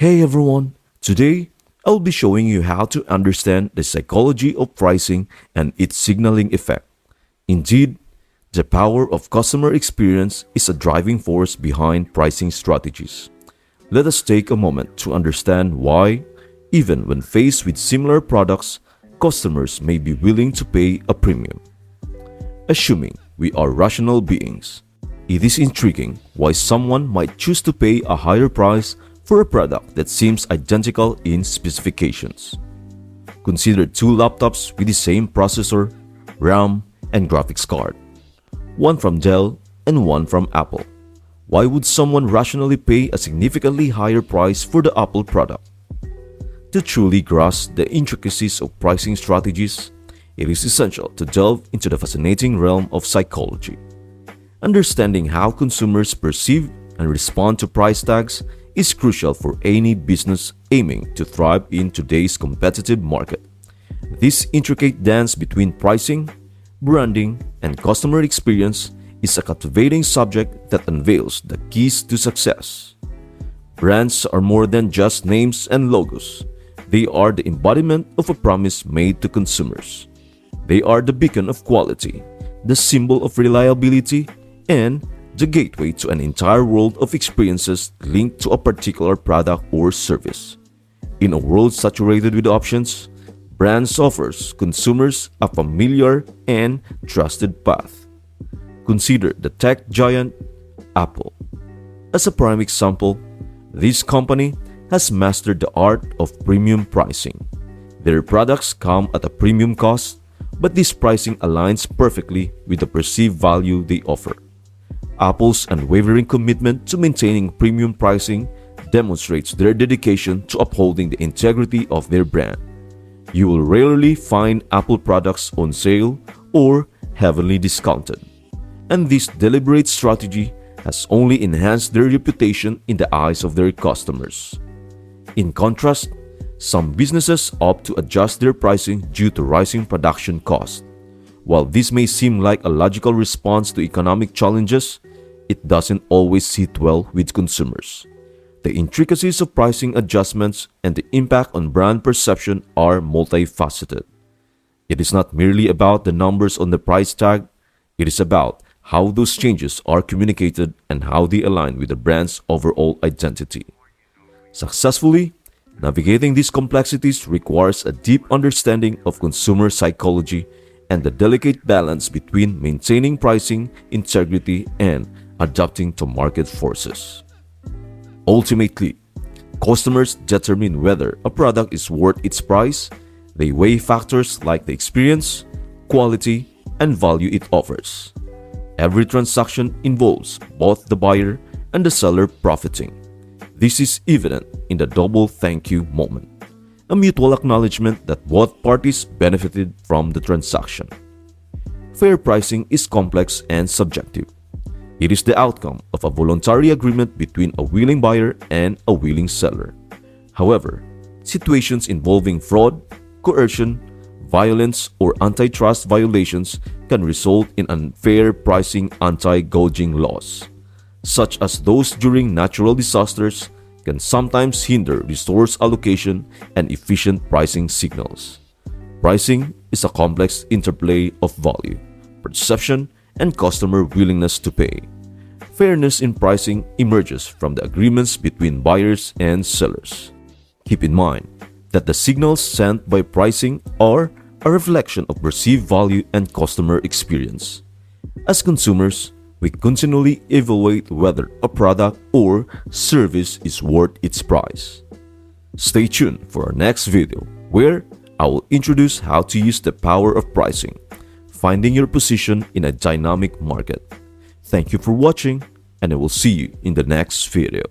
Hey everyone, today I'll be showing you how to understand the psychology of pricing and its signaling effect. Indeed, the power of customer experience is a driving force behind pricing strategies. Let us take a moment to understand why, even when faced with similar products, customers may be willing to pay a premium. Assuming we are rational beings, it is intriguing why someone might choose to pay a higher price for a product that seems identical in specifications. Consider two laptops with the same processor, RAM, and graphics card, one from Dell and one from Apple. Why would someone rationally pay a significantly higher price for the Apple product? To truly grasp the intricacies of pricing strategies, it is essential to delve into the fascinating realm of psychology. Understanding how consumers perceive and respond to price tags is crucial for any business aiming to thrive in today's competitive market. This intricate dance between pricing, branding, and customer experience is a captivating subject that unveils the keys to success. Brands are more than just names and logos. They are the embodiment of a promise made to consumers. They are the beacon of quality, the symbol of reliability, and the gateway to an entire world of experiences linked to a particular product or service. In a world saturated with options, brands offers consumers a familiar and trusted path. Consider the tech giant Apple. As a prime example, this company has mastered the art of premium pricing. Their products come at a premium cost, but this pricing aligns perfectly with the perceived value they offer. Apple's unwavering commitment to maintaining premium pricing demonstrates their dedication to upholding the integrity of their brand. You will rarely find Apple products on sale or heavily discounted, and this deliberate strategy has only enhanced their reputation in the eyes of their customers. In contrast, some businesses opt to adjust their pricing due to rising production costs. While this may seem like a logical response to economic challenges, it doesn't always sit well with consumers. The intricacies of pricing adjustments and the impact on brand perception are multifaceted. It is not merely about the numbers on the price tag, it is about how those changes are communicated and how they align with the brand's overall identity. Successfully navigating these complexities requires a deep understanding of consumer psychology and the delicate balance between maintaining pricing integrity and adapting to market forces. Ultimately, customers determine whether a product is worth its price. They weigh factors like the experience, quality, and value it offers. Every transaction involves both the buyer and the seller profiting. This is evident in the double thank you moment, a mutual acknowledgement that both parties benefited from the transaction. Fair pricing is complex and subjective. It is the outcome of a voluntary agreement between a willing buyer and a willing seller. However, situations involving fraud, coercion, violence, or antitrust violations can result in unfair pricing anti-gouging laws, such as those during natural disasters, can sometimes hinder resource allocation and efficient pricing signals. Pricing is a complex interplay of value, perception, and customer willingness to pay. Fairness in pricing emerges from the agreements between buyers and sellers. Keep in mind that the signals sent by pricing are a reflection of perceived value and customer experience. As consumers, we continually evaluate whether a product or service is worth its price. Stay tuned for our next video, where I will introduce how to use the power of pricing, finding your position in a dynamic market. Thank you for watching, and I will see you in the next video.